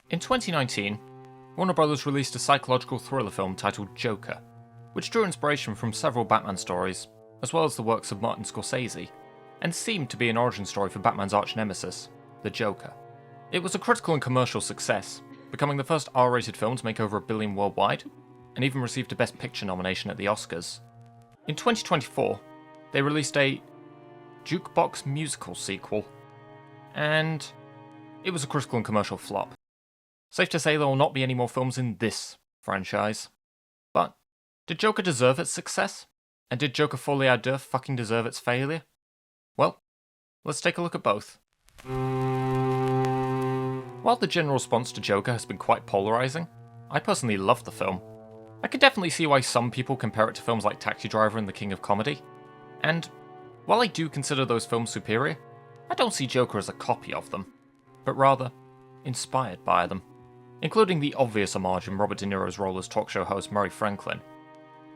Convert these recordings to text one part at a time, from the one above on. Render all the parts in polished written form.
In 2019, Warner Bros. Released a psychological thriller film titled Joker, which drew inspiration from several Batman stories, as well as the works of Martin Scorsese, and seemed to be an origin story for Batman's arch-nemesis, the Joker. It was a critical and commercial success, becoming the first R-rated film to make over $1 billion worldwide, and even received a Best Picture nomination at the Oscars. In 2024, they released a jukebox musical sequel, and it was a critical and commercial flop. Safe to say there will not be any more films in this franchise. But, did Joker deserve its success? And did Joker Folie à Deux fucking deserve its failure? Well, let's take a look at both. While the general response to Joker has been quite polarising, I personally love the film. I can definitely see why some people compare it to films like Taxi Driver and The King of Comedy, and while I do consider those films superior, I don't see Joker as a copy of them, but rather inspired by them, including the obvious homage in Robert De Niro's role as talk show host Murray Franklin.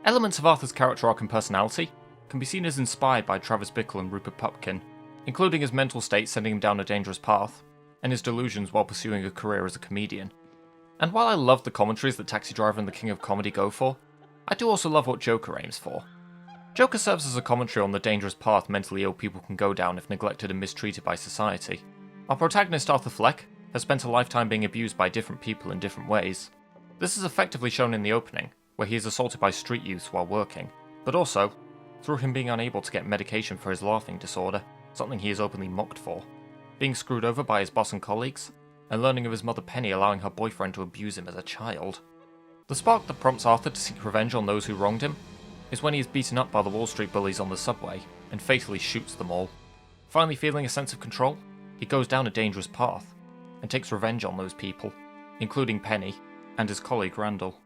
Elements of Arthur's character arc and personality can be seen as inspired by Travis Bickle and Rupert Pupkin, including his mental state sending him down a dangerous path, and his delusions while pursuing a career as a comedian. And while I love the commentaries that Taxi Driver and The King of Comedy go for, I do also love what Joker aims for. Joker serves as a commentary on the dangerous path mentally ill people can go down if neglected and mistreated by society. Our protagonist Arthur Fleck has spent a lifetime being abused by different people in different ways. This is effectively shown in the opening, where he is assaulted by street youths while working, but also through him being unable to get medication for his laughing disorder, something he is openly mocked for, being screwed over by his boss and colleagues, and learning of his mother Penny allowing her boyfriend to abuse him as a child. The spark that prompts Arthur to seek revenge on those who wronged him is when he is beaten up by the Wall Street bullies on the subway and fatally shoots them all. Finally feeling a sense of control, he goes down a dangerous path and takes revenge on those people, including Penny and his colleague Randall.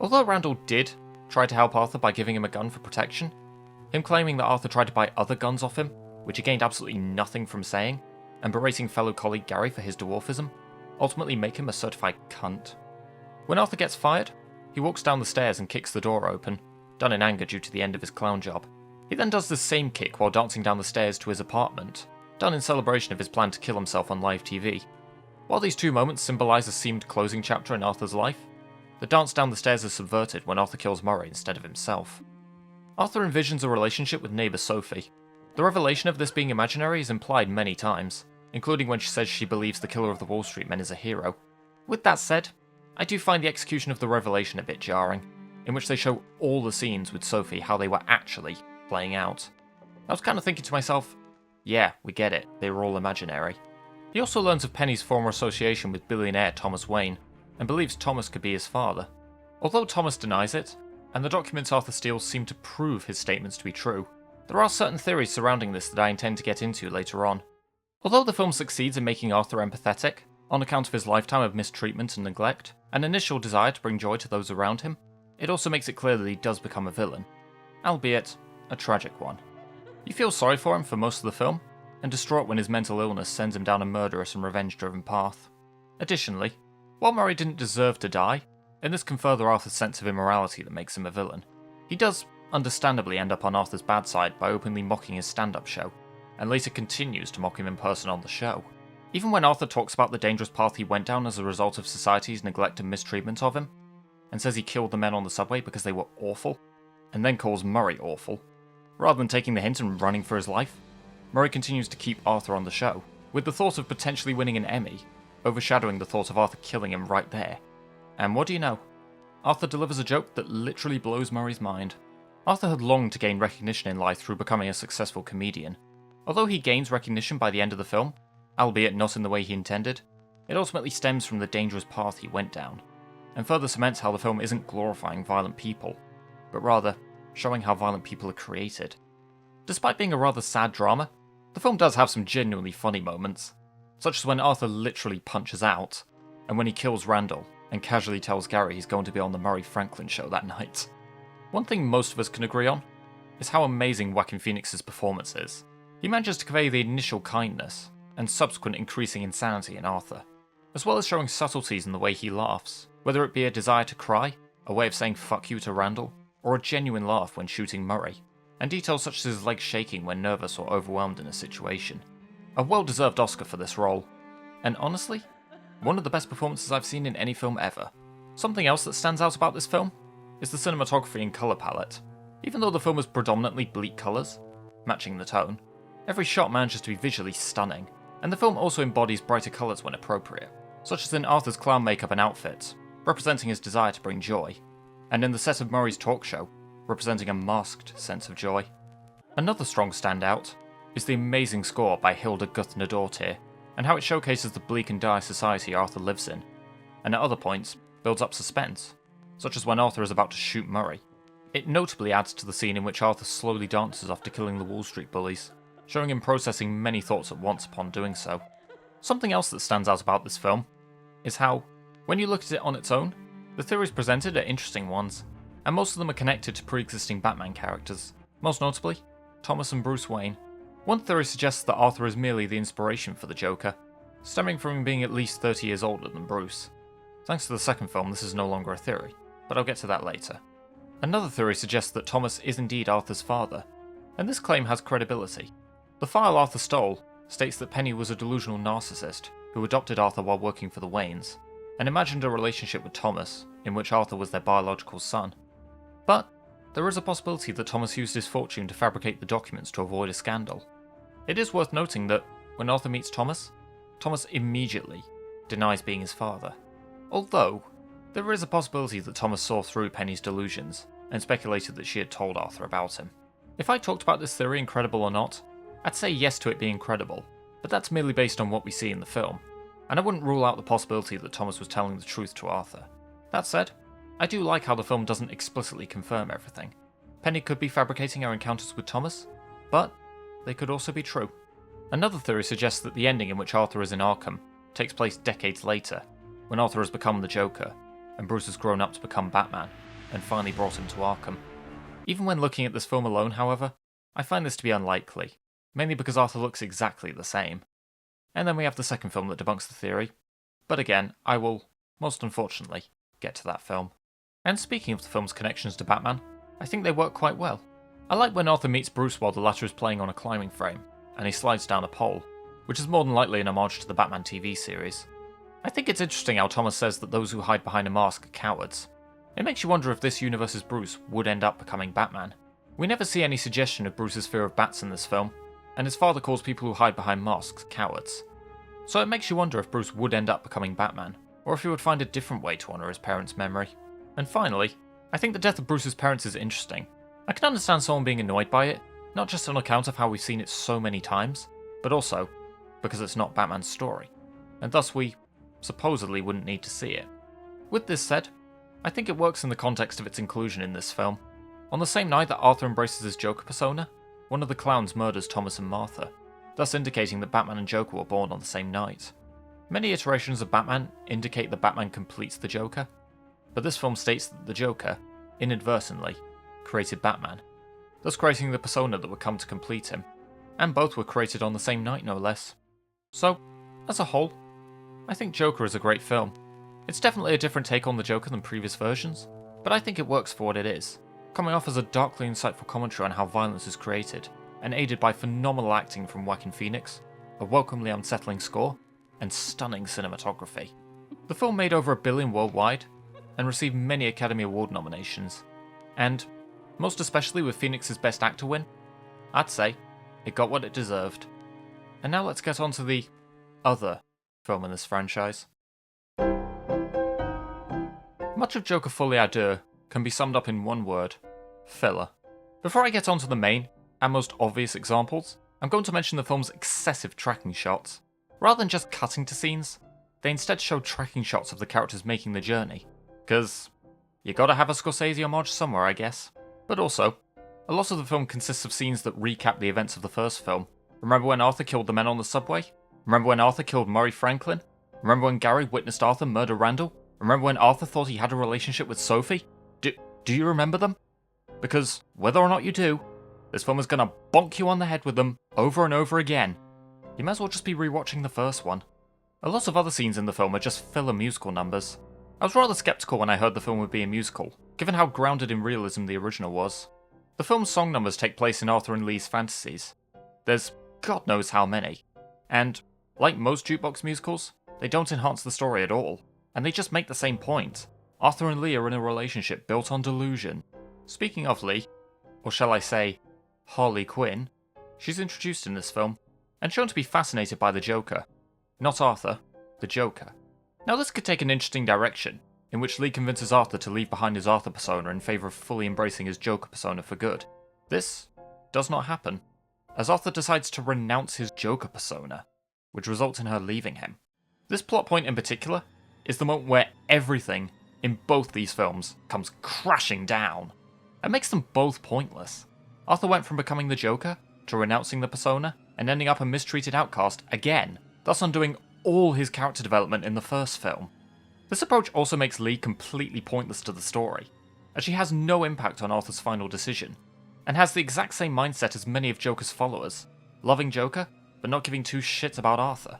Although Randall did try to help Arthur by giving him a gun for protection, him claiming that Arthur tried to buy other guns off him, which he gained absolutely nothing from saying, and berating fellow colleague Gary for his dwarfism, ultimately make him a certified cunt. When Arthur gets fired, he walks down the stairs and kicks the door open, done in anger due to the end of his clown job. He then does the same kick while dancing down the stairs to his apartment, done in celebration of his plan to kill himself on live TV. While these two moments symbolise a seamed closing chapter in Arthur's life, the dance down the stairs is subverted when Arthur kills Murray instead of himself. Arthur envisions a relationship with neighbour Sophie. The revelation of this being imaginary is implied many times, including when she says she believes the killer of the Wall Street men is a hero. With that said, I do find the execution of the revelation a bit jarring, in which they show all the scenes with Sophie how they were actually playing out. I was kind of thinking to myself, yeah, we get it, they were all imaginary. He also learns of Penny's former association with billionaire Thomas Wayne, and believes Thomas could be his father. Although Thomas denies it, and the documents Arthur steals seem to prove his statements to be true, there are certain theories surrounding this that I intend to get into later on. Although the film succeeds in making Arthur empathetic, on account of his lifetime of mistreatment and neglect, and initial desire to bring joy to those around him, it also makes it clear that he does become a villain, albeit a tragic one. You feel sorry for him for most of the film, and distraught when his mental illness sends him down a murderous and revenge-driven path. Additionally, while Murray didn't deserve to die, and this can further Arthur's sense of immorality that makes him a villain, he does understandably end up on Arthur's bad side by openly mocking his stand-up show, and later continues to mock him in person on the show. Even when Arthur talks about the dangerous path he went down as a result of society's neglect and mistreatment of him, and says he killed the men on the subway because they were awful, and then calls Murray awful, rather than taking the hint and running for his life, Murray continues to keep Arthur on the show, with the thought of potentially winning an Emmy overshadowing the thought of Arthur killing him right there. And what do you know? Arthur delivers a joke that literally blows Murray's mind. Arthur had longed to gain recognition in life through becoming a successful comedian. Although he gains recognition by the end of the film, albeit not in the way he intended, it ultimately stems from the dangerous path he went down, and further cements how the film isn't glorifying violent people, but rather showing how violent people are created. Despite being a rather sad drama, the film does have some genuinely funny moments, such as when Arthur literally punches out, and when he kills Randall, and casually tells Gary he's going to be on the Murray Franklin show that night. One thing most of us can agree on is how amazing Joaquin Phoenix's performance is. He manages to convey the initial kindness, and subsequent increasing insanity in Arthur, as well as showing subtleties in the way he laughs, whether it be a desire to cry, a way of saying fuck you to Randall, or a genuine laugh when shooting Murray, and details such as his legs shaking when nervous or overwhelmed in a situation. A well-deserved Oscar for this role, and honestly, one of the best performances I've seen in any film ever. Something else that stands out about this film is the cinematography and colour palette. Even though the film is predominantly bleak colours, matching the tone, every shot manages to be visually stunning, and the film also embodies brighter colours when appropriate, such as in Arthur's clown makeup and outfits, representing his desire to bring joy, and in the set of Murray's talk show, representing a masked sense of joy. Another strong standout is the amazing score by Hilda Gudnadottir, and how it showcases the bleak and dire society Arthur lives in, and at other points builds up suspense, such as when Arthur is about to shoot Murray. It notably adds to the scene in which Arthur slowly dances after killing the Wall Street bullies, showing him processing many thoughts at once upon doing so. Something else that stands out about this film is how, when you look at it on its own, the theories presented are interesting ones, and most of them are connected to pre-existing Batman characters, most notably Thomas and Bruce Wayne. One theory suggests that Arthur is merely the inspiration for the Joker, stemming from him being at least 30 years older than Bruce. Thanks to the second film, this is no longer a theory, but I'll get to that later. Another theory suggests that Thomas is indeed Arthur's father, and this claim has credibility. The file Arthur stole states that Penny was a delusional narcissist who adopted Arthur while working for the Waynes, and imagined a relationship with Thomas, in which Arthur was their biological son. But there is a possibility that Thomas used his fortune to fabricate the documents to avoid a scandal. It is worth noting that when Arthur meets Thomas, Thomas immediately denies being his father. Although, there is a possibility that Thomas saw through Penny's delusions and speculated that she had told Arthur about him. If I talked about this theory incredible or not, I'd say yes to it being credible, but that's merely based on what we see in the film, and I wouldn't rule out the possibility that Thomas was telling the truth to Arthur. That said, I do like how the film doesn't explicitly confirm everything. Penny could be fabricating her encounters with Thomas, but they could also be true. Another theory suggests that the ending in which Arthur is in Arkham takes place decades later, when Arthur has become the Joker, and Bruce has grown up to become Batman, and finally brought him to Arkham. Even when looking at this film alone, however, I find this to be unlikely, mainly because Arthur looks exactly the same. And then we have the second film that debunks the theory, but again, I will, most unfortunately, get to that film. And speaking of the film's connections to Batman, I think they work quite well. I like when Arthur meets Bruce while the latter is playing on a climbing frame, and he slides down a pole, which is more than likely an homage to the Batman TV series. I think it's interesting how Thomas says that those who hide behind a mask are cowards. It makes you wonder if this universe's Bruce would end up becoming Batman. We never see any suggestion of Bruce's fear of bats in this film, and his father calls people who hide behind masks cowards. So it makes you wonder if Bruce would end up becoming Batman, or if he would find a different way to honour his parents' memory. And finally, I think the death of Bruce's parents is interesting. I can understand someone being annoyed by it, not just on account of how we've seen it so many times, but also because it's not Batman's story, and thus we supposedly wouldn't need to see it. With this said, I think it works in the context of its inclusion in this film. On the same night that Arthur embraces his Joker persona, one of the clowns murders Thomas and Martha, thus indicating that Batman and Joker were born on the same night. Many iterations of Batman indicate that Batman completes the Joker, but this film states that the Joker, inadvertently, created Batman, thus creating the persona that would come to complete him, and both were created on the same night no less. So, as a whole, I think Joker is a great film. It's definitely a different take on the Joker than previous versions, but I think it works for what it is, coming off as a darkly insightful commentary on how violence is created, and aided by phenomenal acting from Joaquin Phoenix, a welcomely unsettling score, and stunning cinematography. The film made over $1 billion worldwide, and received many Academy Award nominations, and, most especially with Phoenix's Best Actor win, I'd say it got what it deserved. And now let's get on to the other film in this franchise. Much of Joker Folie Deux can be summed up in one word: filler. Before I get on to the main and most obvious examples, I'm going to mention the film's excessive tracking shots. Rather than just cutting to scenes, they instead show tracking shots of the characters making the journey. Cause you gotta have a Scorsese homage somewhere, I guess. But also, a lot of the film consists of scenes that recap the events of the first film. Remember when Arthur killed the men on the subway? Remember when Arthur killed Murray Franklin? Remember when Gary witnessed Arthur murder Randall? Remember when Arthur thought he had a relationship with Sophie? Do you remember them? Because, whether or not you do, this film is gonna bonk you on the head with them over and over again. You might as well just be rewatching the first one. A lot of other scenes in the film are just filler musical numbers. I was rather skeptical when I heard the film would be a musical, given how grounded in realism the original was. The film's song numbers take place in Arthur and Lee's fantasies. There's God knows how many. And, like most jukebox musicals, They don't enhance the story at all, and they just make the same point. Arthur and Lee are in a relationship built on delusion. Speaking of Lee, or shall I say, Harley Quinn, she's introduced in this film, and shown to be fascinated by the Joker. Not Arthur, the Joker. Now this could take an interesting direction, in which Lee convinces Arthur to leave behind his Arthur persona in favour of fully embracing his Joker persona for good. This does not happen, as Arthur decides to renounce his Joker persona, which results in her leaving him. This plot point in particular is the moment where everything in both these films comes crashing down. It makes them both pointless. Arthur went from becoming the Joker to renouncing the persona and ending up a mistreated outcast again, thus undoing all his character development in the first film. This approach also makes Lee completely pointless to the story, as she has no impact on Arthur's final decision, and has the exact same mindset as many of Joker's followers, loving Joker, but not giving two shits about Arthur.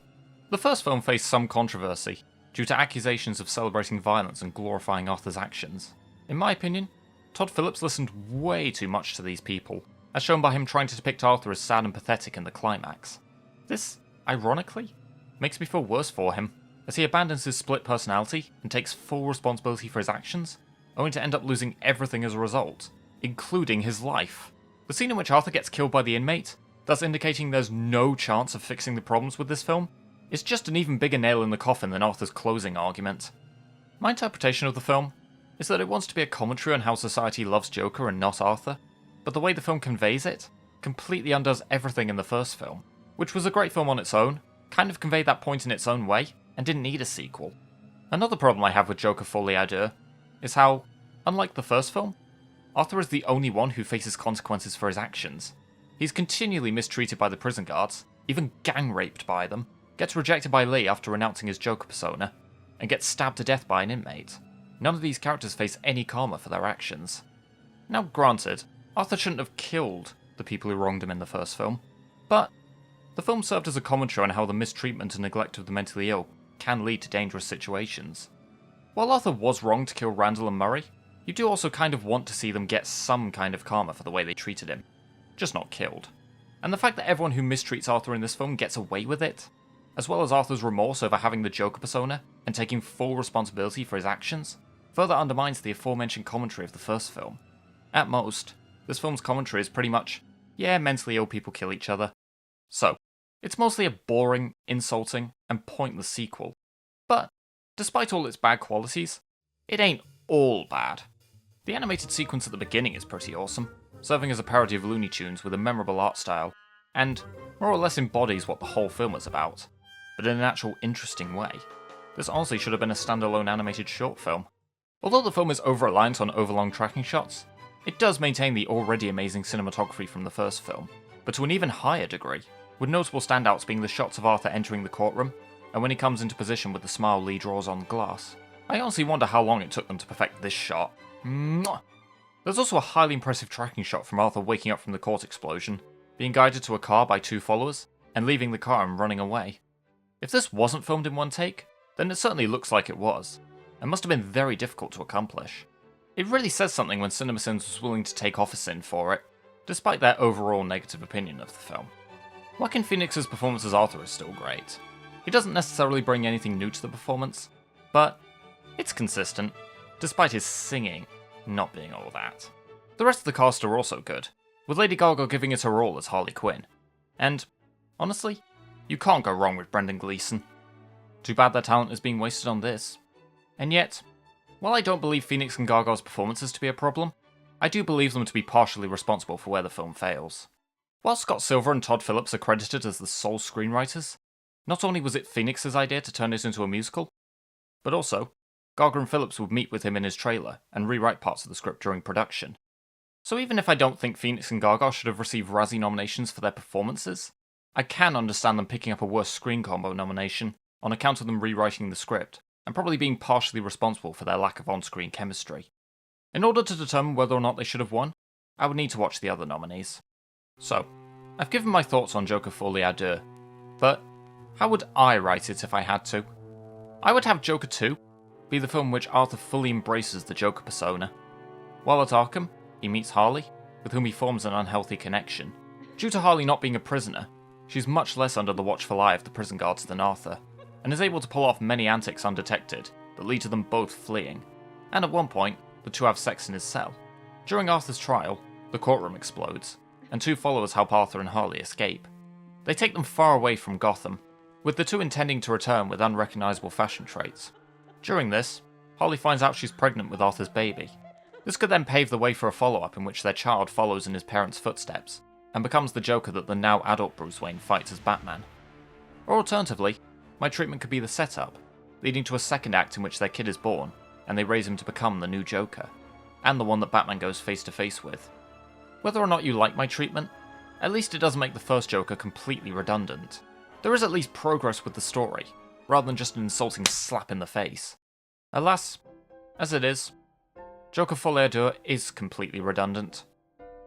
The first film faced some controversy, due to accusations of celebrating violence and glorifying Arthur's actions. In my opinion, Todd Phillips listened way too much to these people, as shown by him trying to depict Arthur as sad and pathetic in the climax. This, ironically, makes me feel worse for him, as he abandons his split personality and takes full responsibility for his actions, only to end up losing everything as a result, including his life. The scene in which Arthur gets killed by the inmate, thus indicating there's no chance of fixing the problems with this film, is just an even bigger nail in the coffin than Arthur's closing argument. My interpretation of the film is that it wants to be a commentary on how society loves Joker and not Arthur, but the way the film conveys it completely undoes everything in the first film, which was a great film on its own, kind of conveyed that point in its own way, and didn't need a sequel. Another problem I have with Joker Folie is how, unlike the first film, Arthur is the only one who faces consequences for his actions. He's continually mistreated by the prison guards, even gang raped by them, gets rejected by Lee after renouncing his Joker persona, and gets stabbed to death by an inmate. None of these characters face any karma for their actions. Now granted, Arthur shouldn't have killed the people who wronged him in the first film, but the film served as a commentary on how the mistreatment and neglect of the mentally ill can lead to dangerous situations. While Arthur was wrong to kill Randall and Murray, you do also kind of want to see them get some kind of karma for the way they treated him, just not killed. And the fact that everyone who mistreats Arthur in this film gets away with it, as well as Arthur's remorse over having the Joker persona and taking full responsibility for his actions, further undermines the aforementioned commentary of the first film. At most, this film's commentary is pretty much, yeah, mentally ill people kill each other. So, it's mostly a boring, insulting, and pointless sequel. But, despite all its bad qualities, it ain't all bad. The animated sequence at the beginning is pretty awesome, serving as a parody of Looney Tunes with a memorable art style, and more or less embodies what the whole film was about, but in an actual interesting way. This honestly should have been a standalone animated short film. Although the film is over-reliant on overlong tracking shots, it does maintain the already amazing cinematography from the first film, but to an even higher degree, with notable standouts being the shots of Arthur entering the courtroom, and when he comes into position with the smile Lee draws on the glass. I honestly wonder how long it took them to perfect this shot. Mwah! There's also a highly impressive tracking shot from Arthur waking up from the court explosion, being guided to a car by two followers, and leaving the car and running away. If this wasn't filmed in one take, then it certainly looks like it was, and must have been very difficult to accomplish. It really says something when CinemaSins was willing to take office in for it, despite their overall negative opinion of the film. Joaquin Phoenix's performance as Arthur is still great. He doesn't necessarily bring anything new to the performance, but it's consistent, despite his singing not being all that. The rest of the cast are also good, with Lady Gaga giving it her all as Harley Quinn. And, honestly, you can't go wrong with Brendan Gleeson. Too bad their talent is being wasted on this. And yet, while I don't believe Phoenix and Gaga's performances to be a problem, I do believe them to be partially responsible for where the film fails. While Scott Silver and Todd Phillips are credited as the sole screenwriters, not only was it Phoenix's idea to turn it into a musical, but also, Gaga and Phillips would meet with him in his trailer and rewrite parts of the script during production. So even if I don't think Phoenix and Gaga should have received Razzie nominations for their performances, I can understand them picking up a worse screen combo nomination on account of them rewriting the script, and probably being partially responsible for their lack of on-screen chemistry. In order to determine whether or not they should have won, I would need to watch the other nominees. So, I've given my thoughts on Joker Folie à Deux, but how would I write it if I had to? I would have Joker 2 be the film in which Arthur fully embraces the Joker persona. While at Arkham, he meets Harley, with whom he forms an unhealthy connection. Due to Harley not being a prisoner, she's much less under the watchful eye of the prison guards than Arthur. and is able to pull off many antics undetected that lead to them both fleeing, and at one point, the two have sex in his cell. During Arthur's trial, the courtroom explodes, and two followers help Arthur and Harley escape. They take them far away from Gotham, with the two intending to return with unrecognisable fashion traits. During this, Harley finds out she's pregnant with Arthur's baby. This could then pave the way for a follow-up in which their child follows in his parents' footsteps, and becomes the Joker that the now adult Bruce Wayne fights as Batman. Or alternatively, my treatment could be the setup, leading to a second act in which their kid is born, and they raise him to become the new Joker, and the one that Batman goes face to face with. Whether or not you like my treatment, at least it doesn't make the first Joker completely redundant. There is at least progress with the story, rather than just an insulting slap in the face. Alas, as it is, Joker Folie is completely redundant,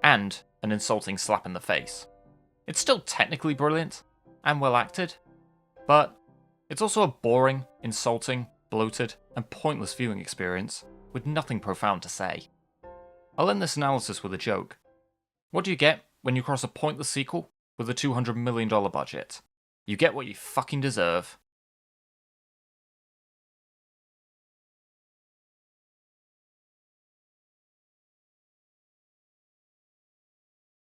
and an insulting slap in the face. It's still technically brilliant, and well acted, but it's also a boring, insulting, bloated, and pointless viewing experience, with nothing profound to say. I'll end this analysis with a joke. What do you get when you cross a pointless sequel with a $200 million budget? You get what you fucking deserve.